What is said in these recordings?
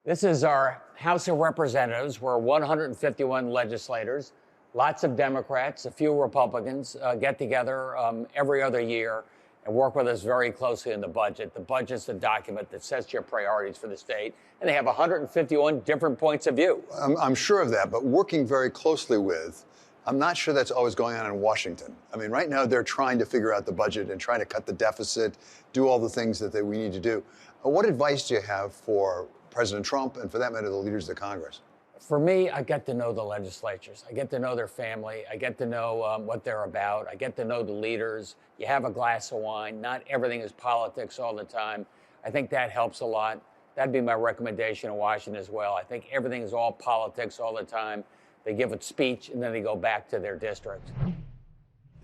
This is our House of Representatives. We're 151 legislators, lots of Democrats, a few Republicans get together every other year and work with us very closely in the budget. The budget's the document that sets your priorities for the state, and they have 151 different points of view. I'm sure of that, but working very closely with, I'm not sure that's always going on in Washington. I mean, right now they're trying to figure out the budget and trying to cut the deficit, do all the things that we need to do. What advice do you have for President Trump and, for that matter, the leaders of the Congress? For me, I get to know the legislatures. I get to know their family. I get to know what they're about. I get to know the leaders. You have a glass of wine. Not everything is politics all the time. I think that helps a lot. That'd be my recommendation in Washington as well. I think everything is all politics all the time. They give a speech and then they go back to their district.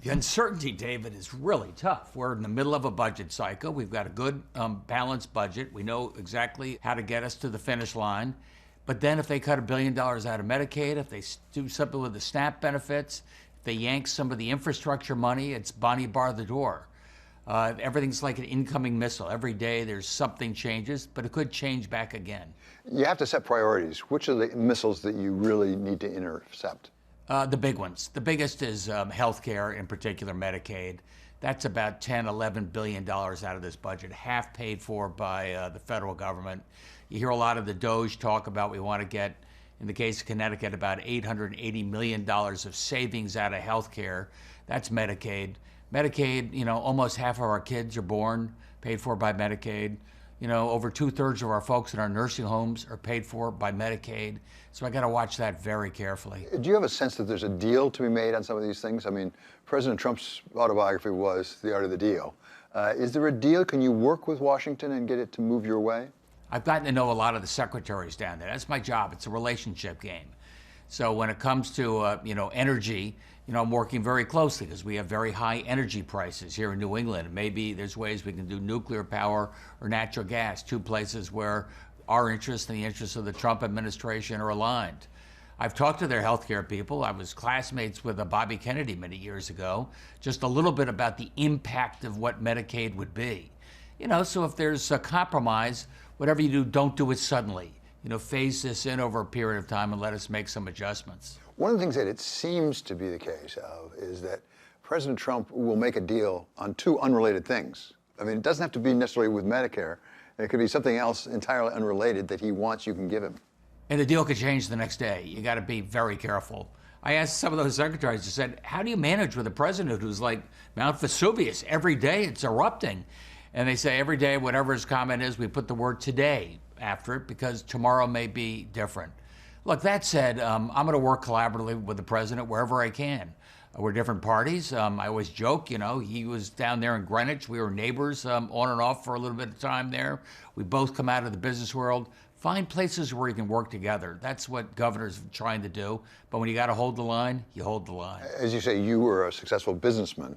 The uncertainty, David, is really tough. We're in the middle of a budget cycle. We've got a good balanced budget. We know exactly how to get us to the finish line. But then if they cut $1 billion out of Medicaid, if they do something with the SNAP benefits, if they yank some of the infrastructure money, it's Bonnie bar the door. Everything's like an incoming missile. Every day there's something changes, but it could change back again. You have to set priorities. Which are the missiles that you really need to intercept? The big ones. The biggest is health care, in particular Medicaid. That's about $10–11 billion out of this budget, half paid for by the federal government. You hear a lot of the Doge talk about we want to get, in the case of Connecticut, about $880 million of savings out of health care. That's Medicaid. Medicaid, you know, almost half of our kids are born paid for by Medicaid. You know, over 2/3 of our folks in our nursing homes are paid for by Medicaid. So I got to watch that very carefully. Do you have a sense that there's a deal to be made on some of these things? I mean, President Trump's autobiography was The Art of the Deal. Is there a deal? Can you work with Washington and get it to move your way? I've gotten to know a lot of the secretaries down there. That's my job. It's a relationship game. So when it comes to, energy, I'm working very closely because we have very high energy prices here in New England. Maybe there's ways we can do nuclear power or natural gas, two places where our interests and the interests of the Trump administration are aligned. I've talked to their healthcare people. I was classmates with Bobby Kennedy many years ago, just a little bit about the impact of what Medicaid would be. So if there's a compromise, whatever you do, don't do it suddenly. Phase this in over a period of time and let us make some adjustments. One of the things that it seems to be the case of is that President Trump will make a deal on two unrelated things. I mean, it doesn't have to be necessarily with Medicare. It could be something else entirely unrelated that he wants you can give him. And the deal could change the next day. You got to be very careful. I asked some of those secretaries, I said, how do you manage with a president who's like Mount Vesuvius? Every day it's erupting. And they say every day, whatever his comment is, we put the word today after it because tomorrow may be different. Look, that said, I'm going to work collaboratively with the president wherever I can. We're different parties. I always joke, he was down there in Greenwich. We were neighbors on and off for a little bit of time there. We both come out of the business world. Find places where you can work together. That's what governors are trying to do. But when you got to hold the line, you hold the line. As you say, you were a successful businessman.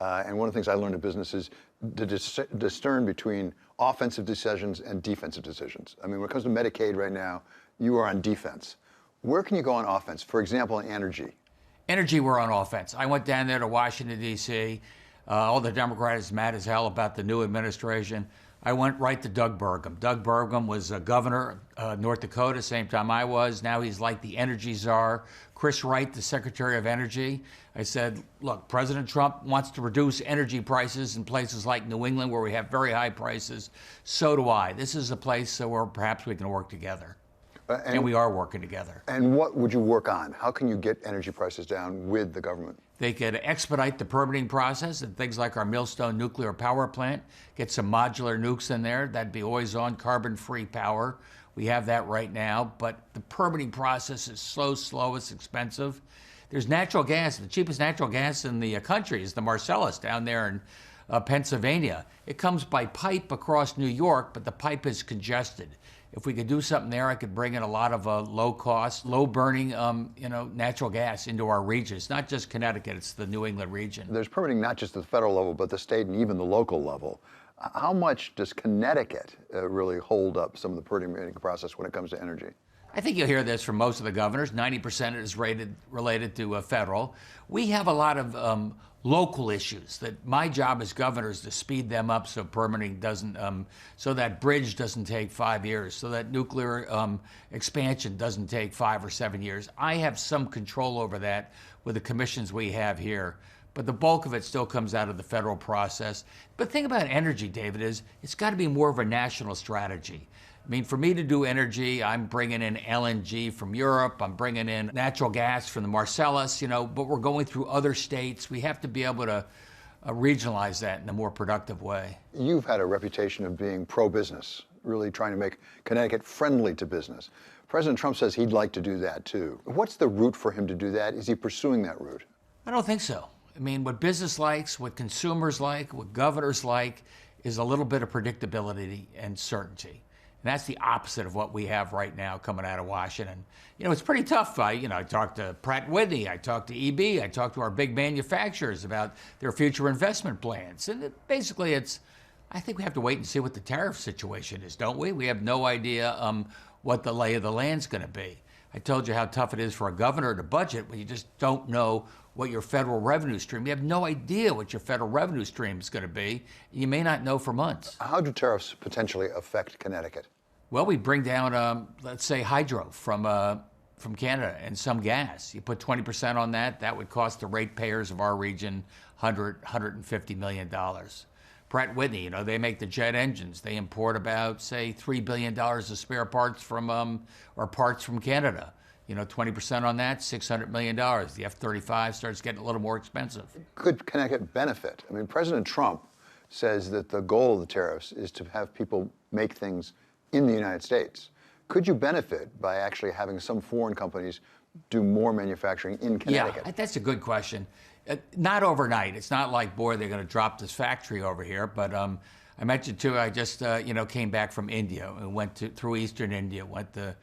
And one of the things I learned in business is to discern between offensive decisions and defensive decisions. I mean, when it comes to Medicaid right now, you are on defense. Where can you go on offense? For example, in energy. Energy, we're on offense. I went down there to Washington, D.C. All the Democrats mad as hell about the new administration. I went right to Doug Burgum. Doug Burgum was a governor of North Dakota, same time I was. Now he's like the energy czar. Chris Wright, the Secretary of Energy. I said, look, President Trump wants to reduce energy prices in places like New England where we have very high prices. So do I. This is a place where perhaps we can work together. And we are working together. And what would you work on? How can you get energy prices down with the government? They could expedite the permitting process and things like our Millstone nuclear power plant, get some modular nukes in there. That'd be always on carbon-free power. We have that right now, but the permitting process is so slow, it's expensive. There's natural gas. The cheapest natural gas in the country is the Marcellus down there in Pennsylvania. It comes by pipe across New York, but the pipe is congested. If we could do something there, I could bring in a lot of low-cost, low-burning, natural gas into our region. It's not just Connecticut; it's the New England region. There's permitting not just at the federal level, but the state and even the local level. How much does Connecticut really hold up some of the permitting process when it comes to energy? I think you'll hear this from most of the governors. 90% is related to federal. We have a lot of local issues that my job as governor is to speed them up so permitting doesn't, so that bridge doesn't take 5 years, so that nuclear expansion doesn't take 5 or 7 years. I have some control over that with the commissions we have here. But the bulk of it still comes out of the federal process. But the thing about energy, David, is it's got to be more of a national strategy. I mean, for me to do energy, I'm bringing in LNG from Europe, I'm bringing in natural gas from the Marcellus, but we're going through other states. We have to be able to regionalize that in a more productive way. You've had a reputation of being pro-business, really trying to make Connecticut friendly to business. President Trump says he'd like to do that too. What's the route for him to do that? Is he pursuing that route? I don't think so. I mean, what business likes, what consumers like, what governors like is a little bit of predictability and certainty. And that's the opposite of what we have right now coming out of Washington. It's pretty tough. I talked to Pratt & Whitney, I talked to EB, I talked to our big manufacturers about their future investment plans. And basically, I think we have to wait and see what the tariff situation is, don't we? We have no idea what the lay of the land's going to be. I told you how tough it is for a governor to budget when you just don't know what your federal revenue stream. You have no idea what your federal revenue stream is going to be. You may not know for months. How do tariffs potentially affect Connecticut? Well, we bring down, let's say, hydro from Canada and some gas. You put 20% on that, that would cost the ratepayers of our region $150 million. Pratt & Whitney, they make the jet engines. They import about, say, $3 billion of spare parts or parts from Canada. 20% on that, $600 million. The F-35 starts getting a little more expensive. Could Connecticut benefit? I mean, President Trump says that the goal of the tariffs is to have people make things in the United States. Could you benefit by actually having some foreign companies do more manufacturing in Connecticut? Yeah, that's a good question. Not overnight. It's not like, boy, they're going to drop this factory over here. But I mentioned, too, I just, came back from India and went through eastern India, went to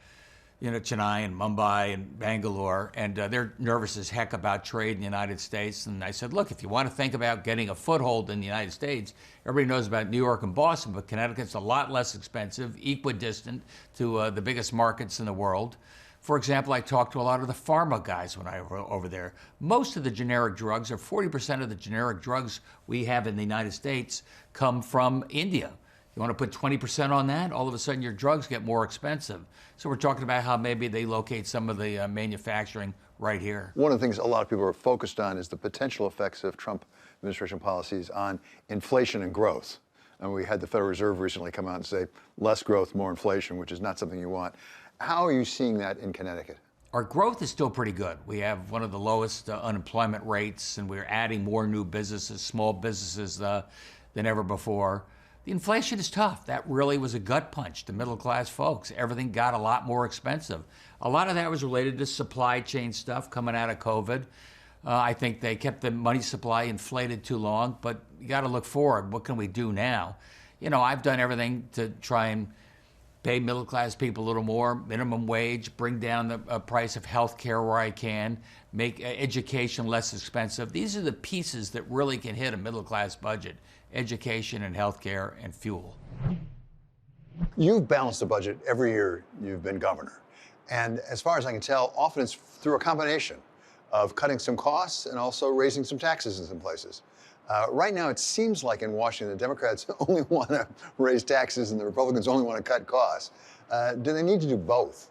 Chennai and Mumbai and Bangalore, and they're nervous as heck about trade in the United States. And I said, look, if you want to think about getting a foothold in the United States, everybody knows about New York and Boston, but Connecticut's a lot less expensive, equidistant to the biggest markets in the world. For example, I talked to a lot of the pharma guys when I was over there. Most of the generic drugs, or 40% of the generic drugs we have in the United States, come from India. You want to put 20% on that, all of a sudden your drugs get more expensive. So we're talking about how maybe they locate some of the manufacturing right here. One of the things a lot of people are focused on is the potential effects of Trump administration policies on inflation and growth. And we had the Federal Reserve recently come out and say, less growth, more inflation, which is not something you want. How are you seeing that in Connecticut? Our growth is still pretty good. We have one of the lowest unemployment rates, and we're adding more new businesses, small businesses than ever before. The inflation is tough. That really was a gut punch to middle-class folks. Everything got a lot more expensive. A lot of that was related to supply chain stuff coming out of COVID. I think they kept the money supply inflated too long, but you got to look forward. What can we do now? I've done everything to try and pay middle-class people a little more, minimum wage, bring down the price of health care where I can, make education less expensive. These are the pieces that really can hit a middle-class budget: education and health care and fuel. You've balanced the budget every year you've been governor. And as far as I can tell, often it's through a combination of cutting some costs and also raising some taxes in some places. Right now, it seems like in Washington, the Democrats only want to raise taxes and the Republicans only want to cut costs. Do they need to do both?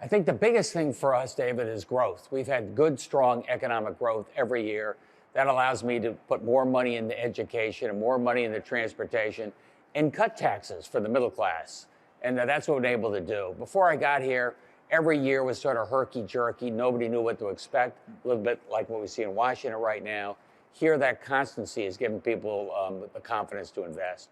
I think the biggest thing for us, David, is growth. We've had good, strong economic growth every year. That allows me to put more money into education and more money into transportation and cut taxes for the middle class. And that's what we're able to do. Before I got here, every year was sort of herky-jerky. Nobody knew what to expect, a little bit like what we see in Washington right now. Here, that constancy is giving people the confidence to invest.